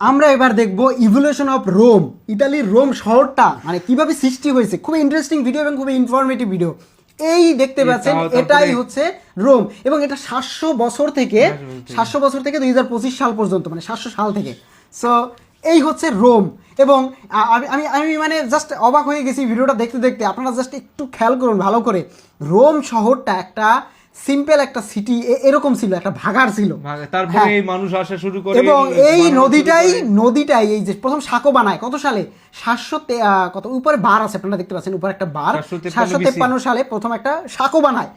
আমরা এবার দেখব ইভলিউশন অফ রোম, ইতালির রোম শহরটা মানে কিভাবে সৃষ্টি হয়েছে। খুবই ইন্টারেস্টিং ভিডিও এবং খুবই ইনফরমেটিভ ভিডিও। এই দেখতে পাচ্ছেন এটাই হচ্ছে রোম, এবং এটা 700 বছর থেকে 2025 সাল পর্যন্ত, মানে 700 সাল থেকে। সো এই হচ্ছে রোম। এবং আমি আমি মানে জাস্ট অবাক হয়ে গেছি ভিডিওটা দেখতে দেখতে। আপনারা জাস্ট একটু খেয়াল করুন ভালো করে। রোম শহরটা একটা সিম্পল একটা সিটি এরকম ছিল, একটা ভাগাড় ছিল, তারপরে এই মানুষ আসা শুরু করে, এবং এই নদীটাই এই যে প্রথম সাঁকো বানায় কত সালে, 700 কত উপরে বার আছে, আপনারা দেখতে পাচ্ছেন উপরে একটা বার, 753 সালে প্রথম একটা সাঁকো বানায়।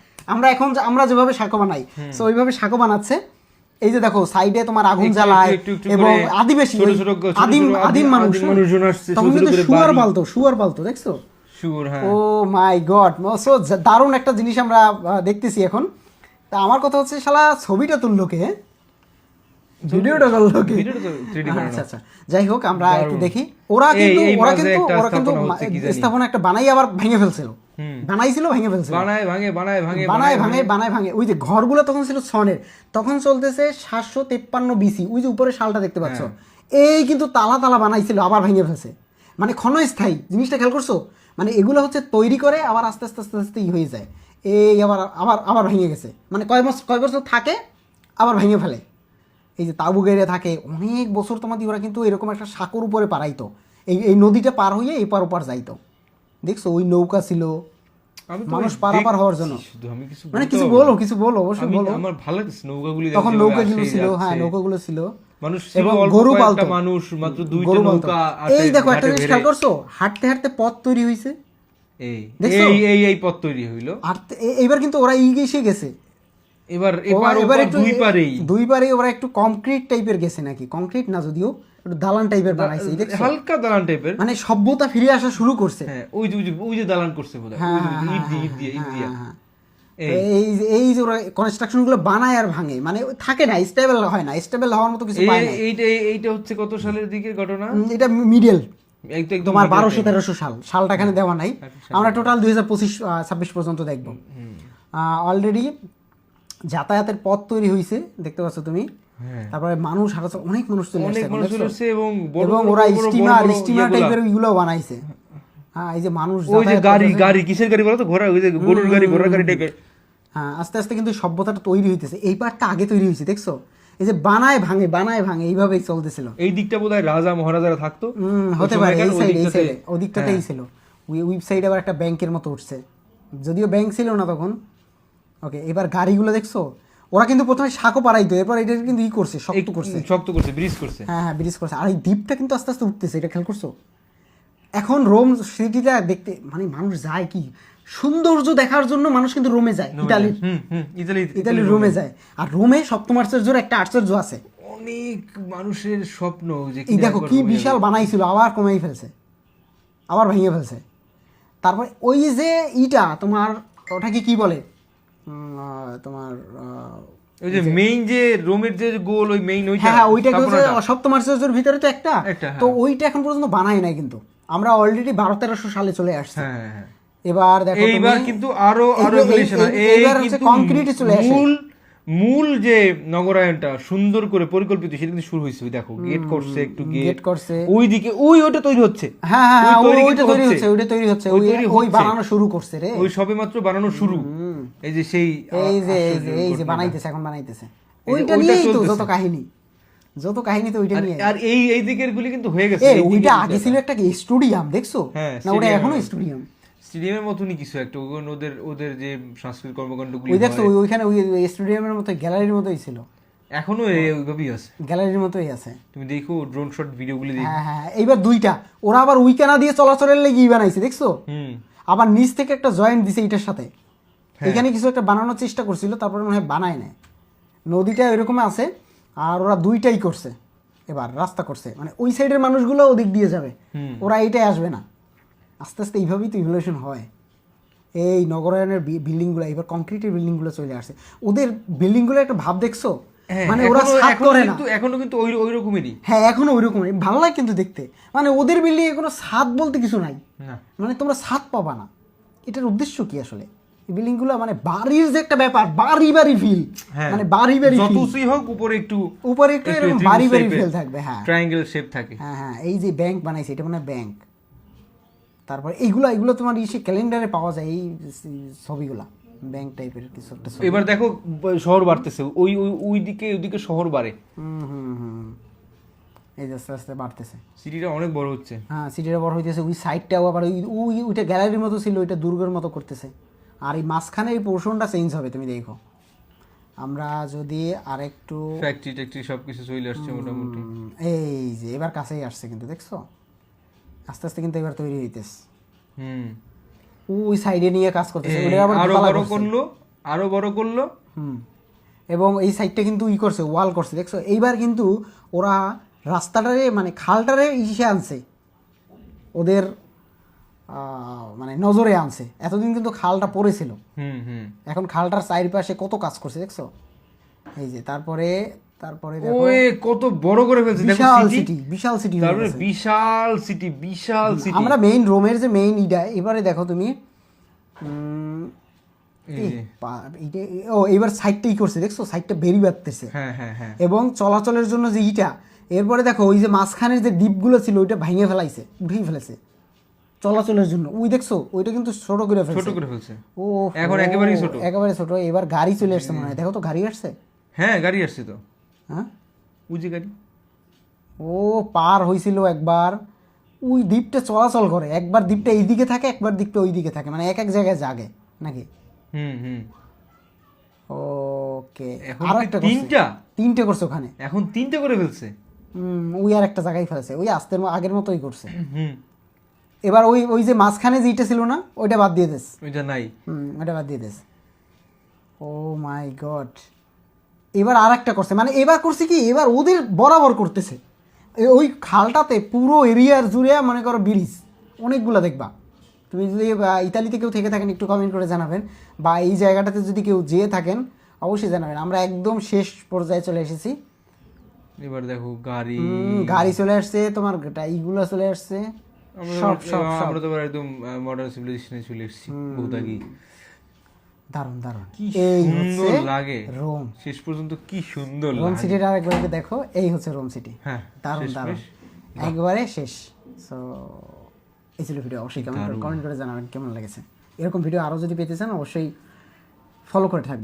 আমরা যেভাবে সাঁকো বানাই, সো ওইভাবে সাঁকো বানাচ্ছে। এই যে দেখো সাইডে তোমার আগুন জ্বালায়, এবং আদিবাসী আদিম মানুষজন আসছে, তখন কিন্তু শুয়ার পালতো দেখছো। ও মাই গড, সো দারুণ একটা জিনিস আমরা দেখতেছি এখন। তা আমার কথা হচ্ছে শালা ছবিটা তুললো কে, ভিডিওটা করলো কে? আচ্ছা আচ্ছা, যাই হোক আমরা একটু দেখি। ওরা কিন্তু স্থাপনা একটা বানাই আবার ভেঙে ফেলছিল, বানাইছিল ভেঙে ফেলছিল, বানায় ভাঙে। ওই যে ঘরগুলো তখন ছিল ছনের, তখন চলতেছে 753 BC। ওই যে উপরে শালটা দেখতে পাচ্ছ, এই কিন্তু তালা বানাইছিল আবার ভেঙে ফেলছে, মানে ক্ষণস্থায়ী জিনিসটা খেয়াল করছো। মানে এগুলো হচ্ছে তৈরি করে আবার আস্তে আস্তে হয়ে যায়, এই আবার ভেঙে গেছে। মানে কয় বছর থাকে আবার ভেঙে ফেলে। এই যে তাঁবু গেড়ে থাকে অনেক বছর তোমাদের। ওরা কিন্তু এরকম একটা সাঁকোর উপরে পারাইতো, এই নদীটা পার হয়ে এপার ওপার যাইতো। দেখছো ওই নৌকা ছিল মানুষ পারাপার হওয়ার জন্য। মানে কিছু বলো অবশ্যই বলো। আমার ভালো লাগছে নৌকাগুলি, তখন নৌকাগুলো ছিল, হ্যাঁ নৌকাগুলো ছিল, মানুষ এবং গরু পালতো, মানুষ মাত্র 2টা নৌকা। এই দেখো একটা জিনিস খেয়াল করছো, হাঁটতে হাঁটতে পথ তৈরি হইছে, এই পথ তৈরি হইলো। আর এইবার কিন্তু ওরা এসে গেছে, এবার দুই পারে ওরা একটু কংক্রিট টাইপের গেছে, নাকি কংক্রিট না যদিও একটু দালান টাইপের বানাইছে, হালকা দালান টাইপের, মানে সভ্যতা ফিরে আসা শুরু করছে। ওই যে দালান করছে বোধহয়, ইট দিয়ে এই যে ওরা কনস্ট্রাকশন গুলো বানায় আর ভাঙে, মানে থাকে না, স্টেবল হয় না, স্টেবল হওয়ার মতো কিছু পায় না। এইটা হচ্ছে কত সালের দিকে ঘটনা? এটা মিডল তোমার 1200-1300 সালটা এখানে দেওয়া নাই। আমরা টোটাল 2025-26 পর্যন্ত দেখবো। অলরেডি যাতায়াতের পথ তৈরি হয়েছে দেখতে পাচ্ছ তুমি, তারপরে মানুষ হাঁটাচ্ছে, অনেক মানুষ চলে আসছে, এবং ওরা স্টিমার টাইপের ওইগুলো বানাইছে। হ্যাঁ এই যে মানুষ, ওই যে গাড়ি কিসের গাড়ি বলো তো, ঘোড়া, ওই যে গরুর গাড়ি, ঘোড়ার গাড়ি টাইপের। হ্যাঁ আস্তে আস্তে কিন্তু সভ্যতাটা তৈরি হইতেছে। এই পার্টটা আগে তৈরি হয়েছে দেখছো, এই যে বানায় ভাঙে এইভাবেই চলতেছিল। এই দিকটা বোধহয় রাজা মহারাজারা থাকতো, হতে পারে এই সাইডে ওদিকটাতেই ছিল। ওয়েবসাইট আবার একটা ব্যাংকের মতো উঠছে, যদিও ব্যাংক ছিল না তখন। ওকে, এবার গাড়িগুলো দেখছো, ওরা কিন্তু প্রথমে সাঁকো পারাইতো, এরপর এটা কিন্তু শক্ত করছে, ব্রিজ করছে। হ্যাঁ ব্রিজ করছে। আর এই দ্বীপটা কিন্তু আস্তে আস্তে উঠতেছে, এটা খেয়াল করছো। এখন রোম সিটিটা দেখতে মানে মানুষ যায় কি সৌন্দর্য দেখার জন্য, মানুষ কিন্তু রোমে যায়, ইতালির রোমে যায়। আর রোমে সপ্তম আশ্চর্যের একটা আশ্চর্য আছে, অনেক মানুষের স্বপ্ন যে এই দেখো কি বিশাল বানাইছিল, আবার কমেই ফেলছে, আবার ভেঙে ফেলছে। তারপরে ওই যে তোমার ওটাকে কি বলে, তোমার ওই যে মেইন যে রোমের যে গোল, ওই মেইন ওইটা, হ্যাঁ ওইটা সপ্তম আশ্চর্যের ভিতরে তো একটা, তো ওইটা এখন পর্যন্ত বানাই নাই। কিন্তু আমরা অলরেডি 1200-1300 সালে চলে আসছি। এবার দেখো এইবার কিন্তু আরো কংক্রিটে চলে আসে। মূল যে নগরায়নটা সুন্দর করে পরিকল্পিত, সেটা কিন্তু শুরু হয়েছে। দেখো গেট করছে, একটু গেট করছে, ওইদিকে ওইটা তৈরি হচ্ছে, হ্যাঁ ওইটা তৈরি হচ্ছে, ওই বানানো শুরু করছে রে, ওই সবেমাত্র বানানো শুরু। এই যে সেই এই যে বানাইতেছে, এখন বানাইতেছে, ওইটা নিয়েই তো যত কাহিনী তো ওইটা নিয়ে। আর এই দিকের গুলি কিন্তু হয়ে গেছে। ওইটা আগে ছিল একটা স্টেডিয়াম দেখছো না, ওটা এখনো স্টেডিয়ামের মতনই কিছু একটা, ওদের যে সাংস্কৃতিক কর্মকাণ্ডগুলি ওই দেখছো ওইখানে ওই স্টেডিয়ামের মতো গ্যালারির মতোই ছিল, এখনো ওইভাবেই আছে, গ্যালারির মতোই আছে। তুমি দেখো ড্রোন শট ভিডিওগুলি দেখো। হ্যাঁ এইবার দুইটা ওরা আবার উইকেনা দিয়ে চলাচলের লেগে বানাইছে দেখছো, আবার নিচ থেকে একটা জয়েন্ট দিছে এটার সাথে। এখানে কিছু একটা বানানোর চেষ্টা করছিল, তারপরে মনে হয় বানায় নাই। নদীটা এরকম আছে, আর ওরা দুইটাই করছে, এবার রাস্তা করছে, মানে ওই সাইডের মানুষগুলো ওদিক দিয়ে যাবে, ওরা এইটাই আসবে না। আস্তে আস্তে এইভাবেই তো ইভলিউশন হয়। এই নগরায়নের বিল্ডিংগুলো, এবার কংক্রিটের বিল্ডিংগুলো চলে আসছে। ওদের বিল্ডিংগুলো একটা ভাব দেখছো, মানে ওরা ছাদ করে না, এখনো কিন্তু ওই রকমেরই। হ্যাঁ এখনো ওই রকমই ভালো লাগে কিন্তু দেখতে। মানে ওদের বিল্ডিং এ কোনো ছাদ বলতে কিছু নাই, মানে তোমরা ছাদ পাবা না। এটার উদ্দেশ্য কি আসলে? এই বিল্ডিং গুলো মানে বাড়ির যে একটা ব্যাপার, বাড়ি বাড়ি ফিল, মানে বাড়ি বাড়ি যত উঁচুই হোক উপরে একটু এরকম বাড়ি বাড়ি ফিল থাকবে। হ্যাঁ, ট্রায়াঙ্গেল শেপ থাকে। হ্যাঁ, এই যে ব্যাংক বানাইছে, এটা মানে ব্যাংক। তারপর এইগুলো তোমার ইসে ক্যালেন্ডারে পাওয়া যায়, এই ছবিগুলা ব্যাংক টাইপের কিছু একটা ছবি। এবার দেখো শহর বাড়তেছে, ওইদিকে শহর বাড়ে। এই যে আস্তে আস্তে বাড়তেছে, সিটিটা অনেক বড় হচ্ছে। হ্যাঁ, সিটিটা বড় হইতেছে। ওই সাইডটাও আবার ওইটা গ্যালারির মতো ছিল, ওইটা দুর্গের মতো করতেছে। আর এই মাঝখানে এই পোর্শনটা চেঞ্জ হবে, তুমি দেখো। আমরা যদি আরেকটু ফ্যাক্টরি সবকিছু চলে আসছে মোটামুটি। এই যে এবার কাছেই আসছে কিন্তু, দেখছো আস্তে আস্তে কিন্তু এবার তৈরি হইতেছে। ওই সাইডে নিয়ে কাজ করতেছে, আরো বড় করলো। এবং এই সাইডটা কিন্তু করছে, ওয়াল করছে, দেখছো। এইবার কিন্তু ওরা রাস্তাটারে মানে খালটারে ইসে আনছে, ওদের মানে নজরে আনছে। এতদিন কিন্তু খালটা পড়েছিল, এখন খালটার চারিপাশে কত কাজ করছে, দেখছো। এই যে তারপরে দেখো কত বড় করে ফেলছে, বিশাল সিটি। আমরা মেইন রোমের যে মেইন এবারে দেখো তুমি, এবার সাইডটাই করছে, দেখছো সাইডটা বেরি বাড়তেছে। এবং চলাচলের জন্য যে এরপরে দেখো ওই যে মাঝখানের যে দ্বীপগুলো ছিল ওইটা ভেঙে ফেলাইছে, উঠেই ফেলেছে চলাচলের জন্য। ওই দেখছো ওইটা কিন্তু ছোট করে ফেলছে। ও এখন একেবারে ছোট। এবার গাড়ি চলে আসছে মনে হয়, দেখো তো গাড়ি আসছে। হ্যাঁ, গাড়ি আসছে তো। হ্যাঁ, ওই যে গাড়ি ও পার হয়েছিল একবার। ওই দ্বীপটা চলাচল করে, একবার দ্বীপটা এইদিকে থাকে, একবার দ্বীপটা ওই দিকে থাকে, মানে এক এক জায়গায় জাগে নাকি। ওকে, আর একটা তিনটে করছে ওখানে, এখন 3টে করে ফেলছে। ওই আর একটা জায়গায় ফেলছে, ওই আস্তের আগের মতোই করছে। এবার ওই যে মাঝখানে যেটা ছিল না, ওইটা বাদ দিয়ে দিস, ওইটা নাই, ওইটা বাদ দিয়ে দিস। ও মাই গড, এবার আর একটা করছে, মানে এবার করছে কি, এবার ওদের বরাবর করতেছে। ওই খালটাতে পুরো এরিয়ার জুড়ে মনে করো ব্রিজ অনেকগুলো দেখবা। তুমি যদি ইতালিতে কেউ থেকে থাকেন একটু কমেন্ট করে জানাবেন, বা এই জায়গাটাতে যদি কেউ যেয়ে থাকেন অবশ্যই জানাবেন। আমরা একদম শেষ পর্যায়ে চলে এসেছি। এবার দেখো গাড়ি চলে আসছে, তোমার এইগুলো চলে আসছে, সব আমরা তো একদম মডার্ন সিভিলাইজেশনে চলে এসেছি বহুত আগে। দারুণ কি সুন্দর লাগে রোম, শেষ পর্যন্ত কি সুন্দর লাগে। রোম সিটিটা আরেকবার দেখো, এই হচ্ছে রোম সিটি। হ্যাঁ, দারুণ একবারে শেষ। সো এই ছিল ভিডিও, অবশ্যই কমেন্ট করে জানাবেন কেমন লেগেছে। এরকম ভিডিও আরও যদি পেতে চান অবশ্যই ফলো করে থাকবেন।